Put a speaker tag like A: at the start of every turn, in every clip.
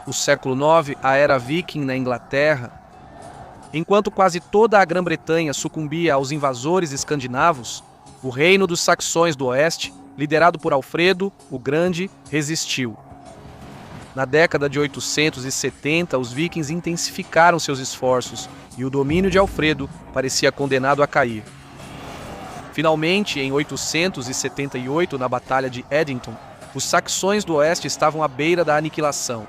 A: o século IX, a era viking na Inglaterra, enquanto quase toda a Grã-Bretanha sucumbia aos invasores escandinavos, o reino dos saxões do oeste, liderado por Alfredo o Grande, resistiu. Na década de 870, os vikings intensificaram seus esforços e o domínio de Alfredo parecia condenado a cair. Finalmente, em 878, na Batalha de Edington, os saxões do oeste estavam à beira da aniquilação.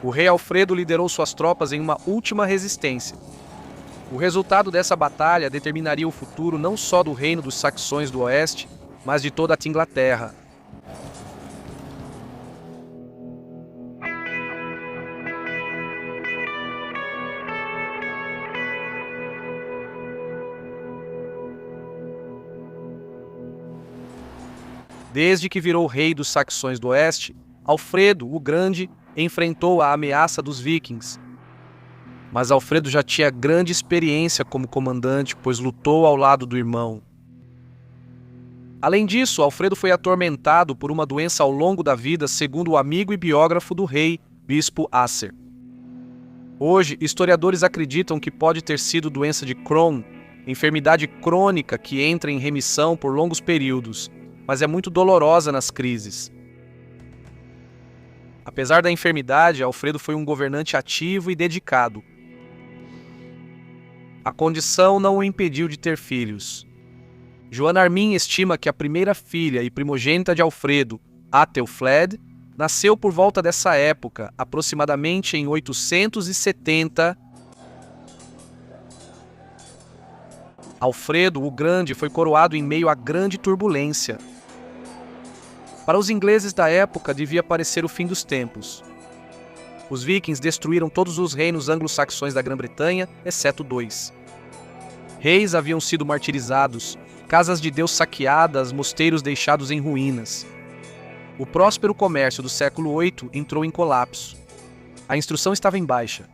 A: O rei Alfredo liderou suas tropas em uma última resistência. O resultado dessa batalha determinaria o futuro não só do reino dos saxões do oeste, mas de toda a Inglaterra. Desde que virou rei dos saxões do oeste, Alfredo o Grande enfrentou a ameaça dos vikings. Mas Alfredo já tinha grande experiência como comandante, pois lutou ao lado do irmão. Além disso, Alfredo foi atormentado por uma doença ao longo da vida, segundo o amigo e biógrafo do rei, Bispo Acer. Hoje, historiadores acreditam que pode ter sido doença de Crohn, enfermidade crônica que entra em remissão por longos períodos, mas é muito dolorosa nas crises. Apesar da enfermidade, Alfredo foi um governante ativo e dedicado. A condição não o impediu de ter filhos. Joana Armin estima que a primeira filha e primogênita de Alfredo, Athelflaed, nasceu por volta dessa época, aproximadamente em 870. Alfredo o Grande foi coroado em meio a grande turbulência. Para os ingleses da época, devia parecer o fim dos tempos. Os vikings destruíram todos os reinos anglo-saxões da Grã-Bretanha, exceto 2. Reis haviam sido martirizados, casas de Deus saqueadas, mosteiros deixados em ruínas. O próspero comércio do século VIII entrou em colapso. A instrução estava em baixa.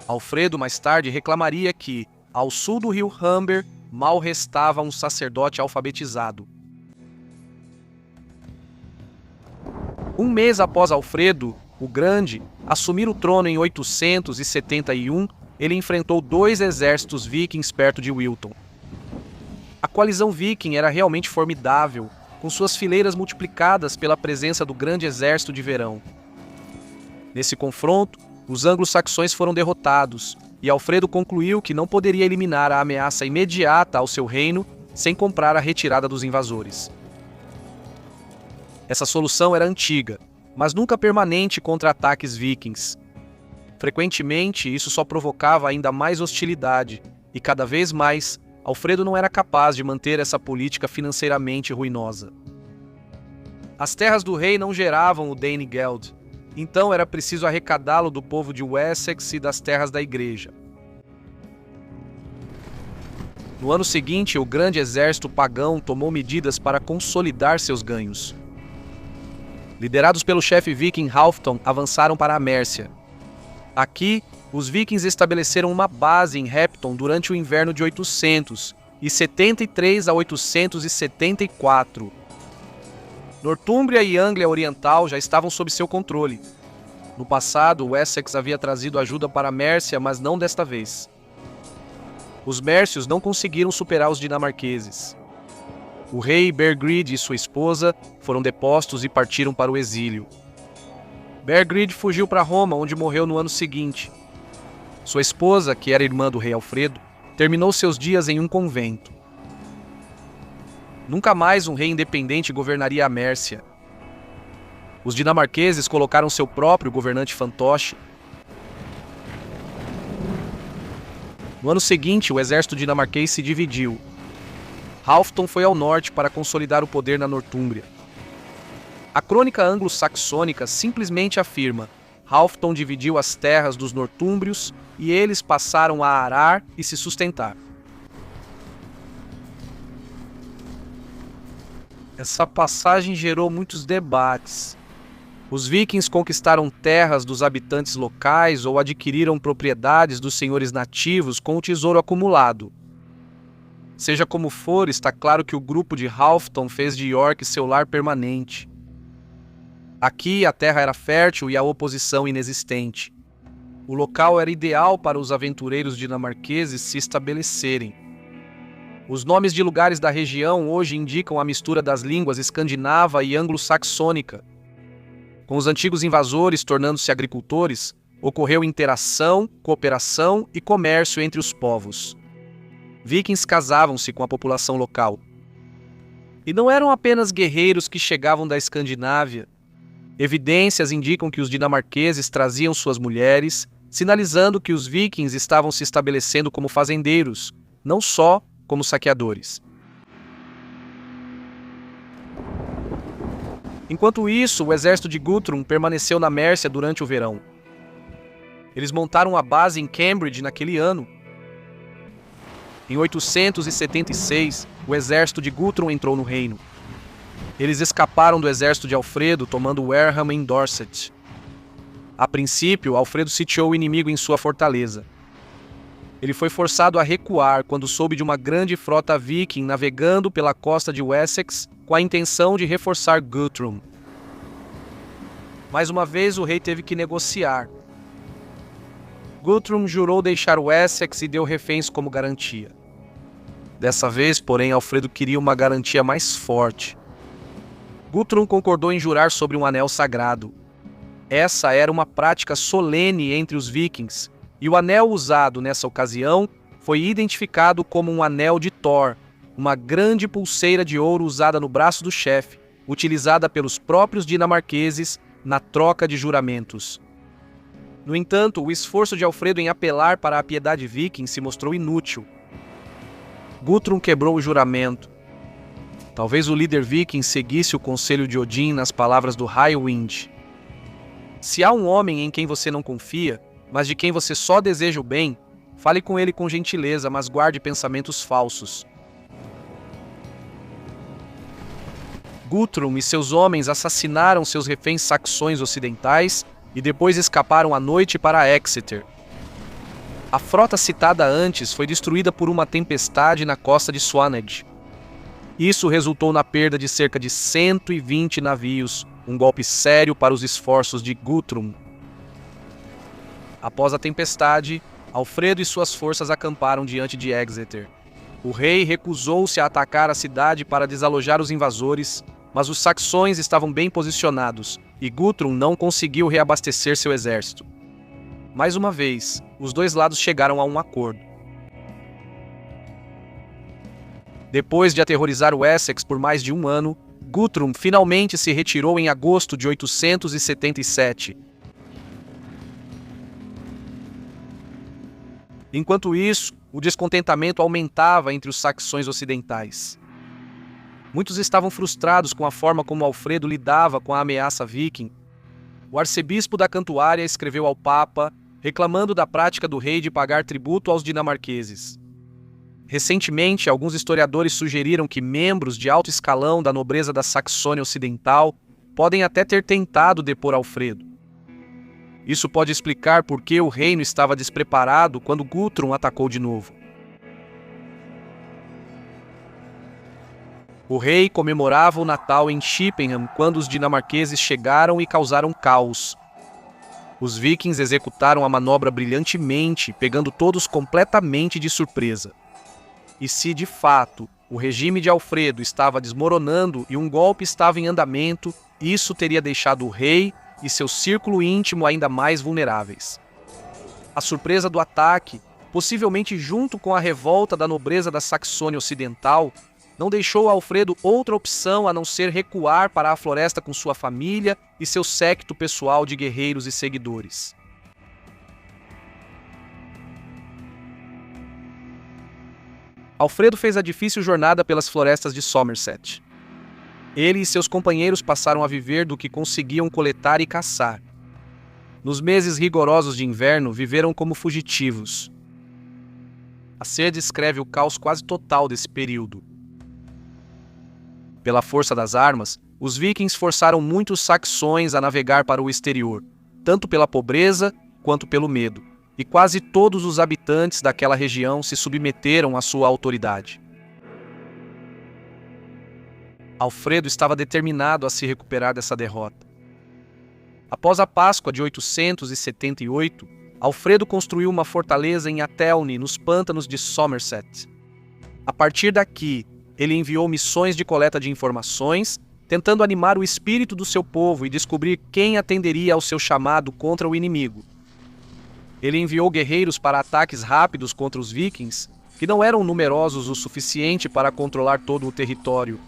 A: Alfredo mais tarde reclamaria que, ao sul do rio Humber, mal restava um sacerdote alfabetizado. Um mês após Alfredo o Grande assumir o trono em 871, ele enfrentou 2 exércitos vikings perto de Wilton. A coalizão viking era realmente formidável, com suas fileiras multiplicadas pela presença do grande exército de verão. Nesse confronto, os anglo-saxões foram derrotados, e Alfredo concluiu que não poderia eliminar a ameaça imediata ao seu reino sem comprar a retirada dos invasores. Essa solução era antiga, mas nunca permanente contra ataques vikings. Frequentemente, isso só provocava ainda mais hostilidade, e cada vez mais, Alfredo não era capaz de manter essa política financeiramente ruinosa. As terras do rei não geravam o Danegeld, então era preciso arrecadá-lo do povo de Wessex e das terras da igreja. No ano seguinte, o grande exército pagão tomou medidas para consolidar seus ganhos. Liderados pelo chefe viking Halfdan, avançaram para a Mércia. Aqui, os vikings estabeleceram uma base em Repton durante o inverno de 873 a 874. Nortúmbria e Anglia Oriental já estavam sob seu controle. No passado, Wessex havia trazido ajuda para a Mércia, mas não desta vez. Os mércios não conseguiram superar os dinamarqueses. O rei Bergrid e sua esposa foram depostos e partiram para o exílio. Bergrid fugiu para Roma, onde morreu no ano seguinte. Sua esposa, que era irmã do rei Alfredo, terminou seus dias em um convento. Nunca mais um rei independente governaria a Mércia. Os dinamarqueses colocaram seu próprio governante fantoche. No ano seguinte, o exército dinamarquês se dividiu. Halfdan foi ao norte para consolidar o poder na Nortúmbria. A crônica anglo-saxônica simplesmente afirma: Halfdan dividiu as terras dos nortúmbrios e eles passaram a arar e se sustentar. Essa passagem gerou muitos debates. Os vikings conquistaram terras dos habitantes locais ou adquiriram propriedades dos senhores nativos com o tesouro acumulado. Seja como for, está claro que o grupo de Halfdan fez de York seu lar permanente. Aqui a terra era fértil e a oposição inexistente. O local era ideal para os aventureiros dinamarqueses se estabelecerem. Os nomes de lugares da região hoje indicam a mistura das línguas escandinava e anglo-saxônica. Com os antigos invasores tornando-se agricultores, ocorreu interação, cooperação e comércio entre os povos. Vikings casavam-se com a população local. E não eram apenas guerreiros que chegavam da Escandinávia. Evidências indicam que os dinamarqueses traziam suas mulheres, sinalizando que os vikings estavam se estabelecendo como fazendeiros, não só como saqueadores. Enquanto isso, o exército de Guthrum permaneceu na Mércia durante o verão. Eles montaram a base em Cambridge naquele ano. Em 876, o exército de Guthrum entrou no reino. Eles escaparam do exército de Alfredo, tomando Wareham em Dorset. A princípio, Alfredo sitiou o inimigo em sua fortaleza. Ele foi forçado a recuar quando soube de uma grande frota viking navegando pela costa de Wessex com a intenção de reforçar Guthrum. Mais uma vez, o rei teve que negociar. Guthrum jurou deixar Wessex e deu reféns como garantia. Dessa vez, porém, Alfredo queria uma garantia mais forte. Guthrum concordou em jurar sobre um anel sagrado. Essa era uma prática solene entre os vikings, e o anel usado nessa ocasião foi identificado como um anel de Thor, uma grande pulseira de ouro usada no braço do chefe, utilizada pelos próprios dinamarqueses na troca de juramentos. No entanto, o esforço de Alfredo em apelar para a piedade viking se mostrou inútil. Guthrum quebrou o juramento. Talvez o líder viking seguisse o conselho de Odin nas palavras do Highwind. Se há um homem em quem você não confia, mas de quem você só deseja o bem, fale com ele com gentileza, mas guarde pensamentos falsos. Guthrum e seus homens assassinaram seus reféns saxões ocidentais e depois escaparam à noite para Exeter. A frota citada antes foi destruída por uma tempestade na costa de Swanage. Isso resultou na perda de cerca de 120 navios, um golpe sério para os esforços de Guthrum. Após a tempestade, Alfredo e suas forças acamparam diante de Exeter. O rei recusou-se a atacar a cidade para desalojar os invasores, mas os saxões estavam bem posicionados e Guthrum não conseguiu reabastecer seu exército. Mais uma vez, os dois lados chegaram a um acordo. Depois de aterrorizar o Essex por mais de um ano, Guthrum finalmente se retirou em agosto de 877. Enquanto isso, o descontentamento aumentava entre os saxões ocidentais. Muitos estavam frustrados com a forma como Alfredo lidava com a ameaça viking. O arcebispo da Cantuária escreveu ao Papa, reclamando da prática do rei de pagar tributo aos dinamarqueses. Recentemente, alguns historiadores sugeriram que membros de alto escalão da nobreza da Saxônia Ocidental podem até ter tentado depor Alfredo. Isso pode explicar por que o reino estava despreparado quando Guthrum atacou de novo. O rei comemorava o Natal em Chippenham quando os dinamarqueses chegaram e causaram caos. Os vikings executaram a manobra brilhantemente, pegando todos completamente de surpresa. E se, de fato, o regime de Alfredo estava desmoronando e um golpe estava em andamento, isso teria deixado o rei e seu círculo íntimo ainda mais vulneráveis. A surpresa do ataque, possivelmente junto com a revolta da nobreza da Saxônia Ocidental, não deixou a Alfredo outra opção a não ser recuar para a floresta com sua família e seu séquito pessoal de guerreiros e seguidores. Alfredo fez a difícil jornada pelas florestas de Somerset. Ele e seus companheiros passaram a viver do que conseguiam coletar e caçar. Nos meses rigorosos de inverno, viveram como fugitivos. A Ser descreve o caos quase total desse período. Pela força das armas, os vikings forçaram muitos saxões a navegar para o exterior, tanto pela pobreza quanto pelo medo, e quase todos os habitantes daquela região se submeteram à sua autoridade. Alfredo estava determinado a se recuperar dessa derrota. Após a Páscoa de 878, Alfredo construiu uma fortaleza em Athelney, nos pântanos de Somerset. A partir daqui, ele enviou missões de coleta de informações, tentando animar o espírito do seu povo e descobrir quem atenderia ao seu chamado contra o inimigo. Ele enviou guerreiros para ataques rápidos contra os vikings, que não eram numerosos o suficiente para controlar todo o território.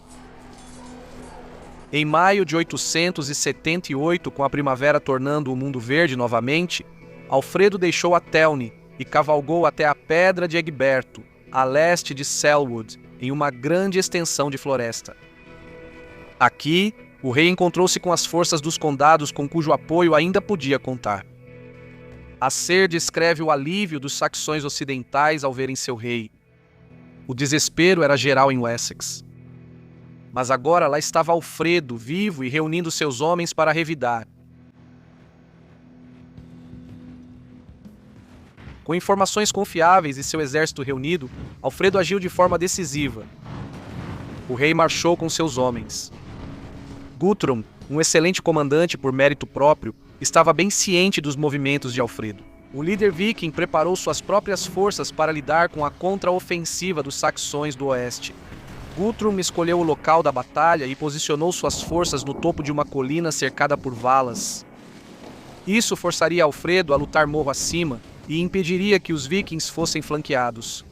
A: Em maio de 878, com a primavera tornando o mundo verde novamente, Alfredo deixou Athelney e cavalgou até a Pedra de Egberto, a leste de Selwood, em uma grande extensão de floresta. Aqui, o rei encontrou-se com as forças dos condados com cujo apoio ainda podia contar. Acer descreve o alívio dos saxões ocidentais ao verem seu rei. O desespero era geral em Wessex. Mas agora lá estava Alfredo, vivo e reunindo seus homens para revidar. Com informações confiáveis e seu exército reunido, Alfredo agiu de forma decisiva. O rei marchou com seus homens. Guthrum, um excelente comandante por mérito próprio, estava bem ciente dos movimentos de Alfredo. O líder viking preparou suas próprias forças para lidar com a contraofensiva dos saxões do oeste. Guthrum escolheu o local da batalha e posicionou suas forças no topo de uma colina cercada por valas. Isso forçaria Alfredo a lutar morro acima e impediria que os vikings fossem flanqueados.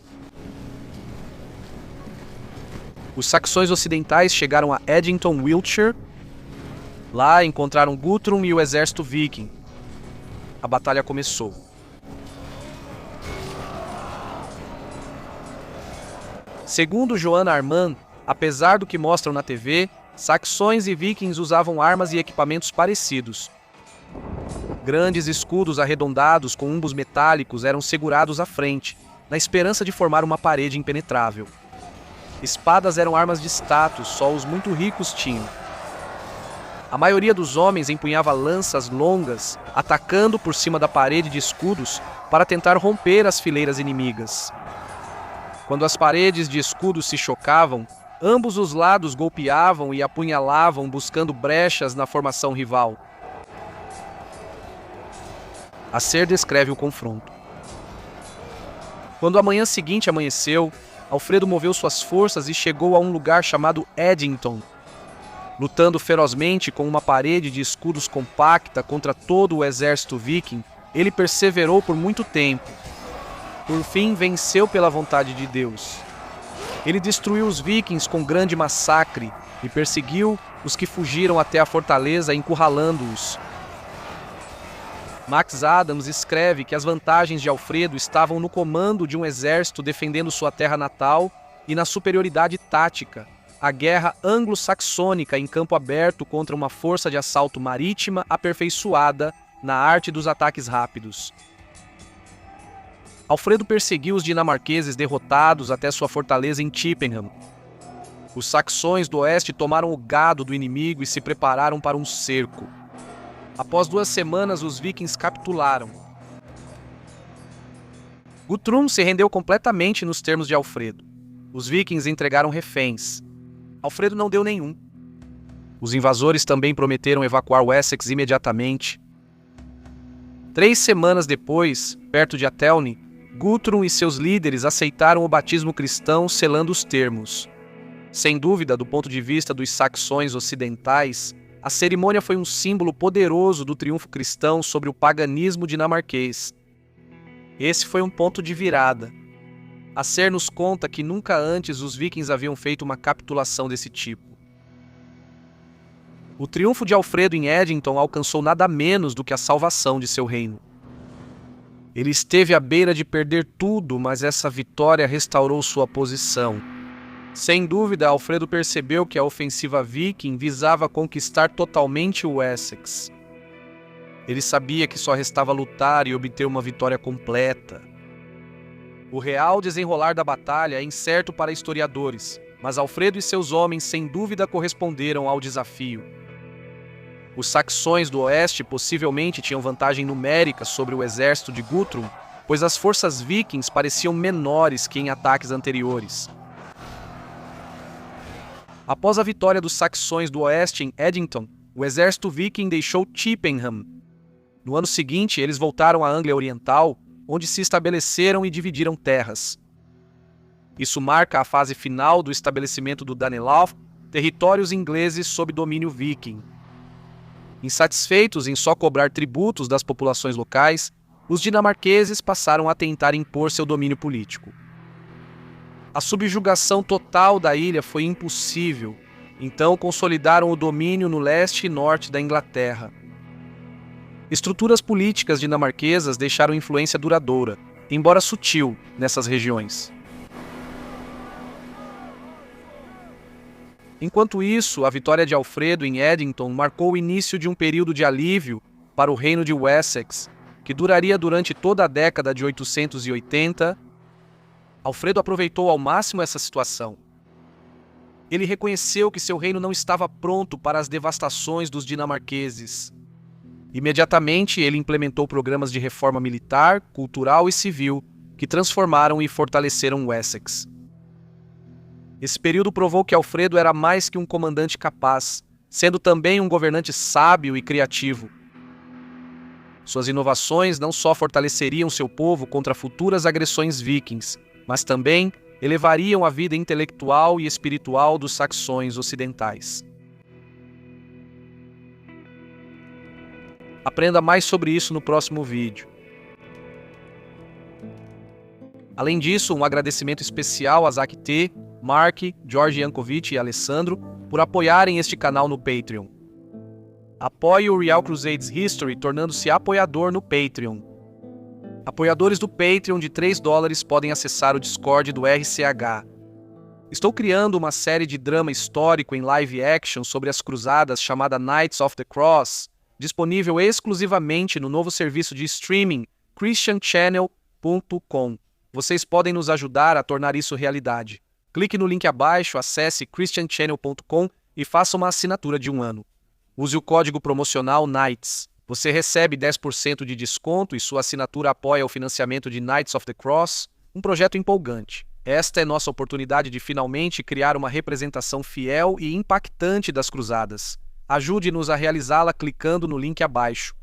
A: Os saxões ocidentais chegaram a Edington, Wiltshire. Lá encontraram Guthrum e o exército viking. A batalha começou. Segundo Joanna Armand, apesar do que mostram na TV, saxões e vikings usavam armas e equipamentos parecidos. Grandes escudos arredondados com umbos metálicos eram segurados à frente, na esperança de formar uma parede impenetrável. Espadas eram armas de status, só os muito ricos tinham. A maioria dos homens empunhava lanças longas, atacando por cima da parede de escudos para tentar romper as fileiras inimigas. Quando as paredes de escudos se chocavam, ambos os lados golpeavam e apunhalavam buscando brechas na formação rival. Acer descreve o confronto. Quando a manhã seguinte amanheceu, Alfredo moveu suas forças e chegou a um lugar chamado Edington. Lutando ferozmente com uma parede de escudos compacta contra todo o exército viking, ele perseverou por muito tempo. Por fim, venceu pela vontade de Deus. Ele destruiu os vikings com grande massacre e perseguiu os que fugiram até a fortaleza, encurralando-os. Max Adams escreve que as vantagens de Alfredo estavam no comando de um exército defendendo sua terra natal e na superioridade tática, a guerra anglo-saxônica em campo aberto contra uma força de assalto marítima aperfeiçoada na arte dos ataques rápidos. Alfredo perseguiu os dinamarqueses derrotados até sua fortaleza em Chippenham. Os saxões do oeste tomaram o gado do inimigo e se prepararam para um cerco. Após 2 semanas, os vikings capitularam. Guthrum se rendeu completamente nos termos de Alfredo. Os vikings entregaram reféns. Alfredo não deu nenhum. Os invasores também prometeram evacuar Wessex imediatamente. 3 semanas depois, perto de Athelney, Guthrum e seus líderes aceitaram o batismo cristão, selando os termos. Sem dúvida, do ponto de vista dos saxões ocidentais, a cerimônia foi um símbolo poderoso do triunfo cristão sobre o paganismo dinamarquês. Esse foi um ponto de virada. Acer nos conta que nunca antes os vikings haviam feito uma capitulação desse tipo. O triunfo de Alfredo em Edington alcançou nada menos do que a salvação de seu reino. Ele esteve à beira de perder tudo, mas essa vitória restaurou sua posição. Sem dúvida, Alfredo percebeu que a ofensiva viking visava conquistar totalmente o Wessex. Ele sabia que só restava lutar e obter uma vitória completa. O real desenrolar da batalha é incerto para historiadores, mas Alfredo e seus homens sem dúvida corresponderam ao desafio. Os saxões do oeste possivelmente tinham vantagem numérica sobre o exército de Guthrum, pois as forças vikings pareciam menores que em ataques anteriores. Após a vitória dos saxões do oeste em Edington, o exército viking deixou Chippenham. No ano seguinte, eles voltaram à Anglia Oriental, onde se estabeleceram e dividiram terras. Isso marca a fase final do estabelecimento do Danelaw, territórios ingleses sob domínio viking. Insatisfeitos em só cobrar tributos das populações locais, os dinamarqueses passaram a tentar impor seu domínio político. A subjugação total da ilha foi impossível, então consolidaram o domínio no leste e norte da Inglaterra. Estruturas políticas dinamarquesas deixaram influência duradoura, embora sutil, nessas regiões. Enquanto isso, a vitória de Alfredo em Edington marcou o início de um período de alívio para o reino de Wessex, que duraria durante toda a década de 880. Alfredo aproveitou ao máximo essa situação. Ele reconheceu que seu reino não estava pronto para as devastações dos dinamarqueses. Imediatamente, ele implementou programas de reforma militar, cultural e civil que transformaram e fortaleceram Wessex. Esse período provou que Alfredo era mais que um comandante capaz, sendo também um governante sábio e criativo. Suas inovações não só fortaleceriam seu povo contra futuras agressões vikings, mas também elevariam a vida intelectual e espiritual dos saxões ocidentais. Aprenda mais sobre isso no próximo vídeo. Além disso, um agradecimento especial a Zach T., Mark, George Yankovic e Alessandro por apoiarem este canal no Patreon. Apoie o Real Crusades History tornando-se apoiador no Patreon. Apoiadores do Patreon de $3 podem acessar o Discord do RCH. Estou criando uma série de drama histórico em live action sobre as cruzadas chamada Knights of the Cross, disponível exclusivamente no novo serviço de streaming christianchannel.com. Vocês podem nos ajudar a tornar isso realidade. Clique no link abaixo, acesse christianchannel.com e faça uma assinatura de 1 ano. Use o código promocional NIGHTS. Você recebe 10% de desconto e sua assinatura apoia o financiamento de Knights of the Cross, um projeto empolgante. Esta é nossa oportunidade de finalmente criar uma representação fiel e impactante das cruzadas. Ajude-nos a realizá-la clicando no link abaixo.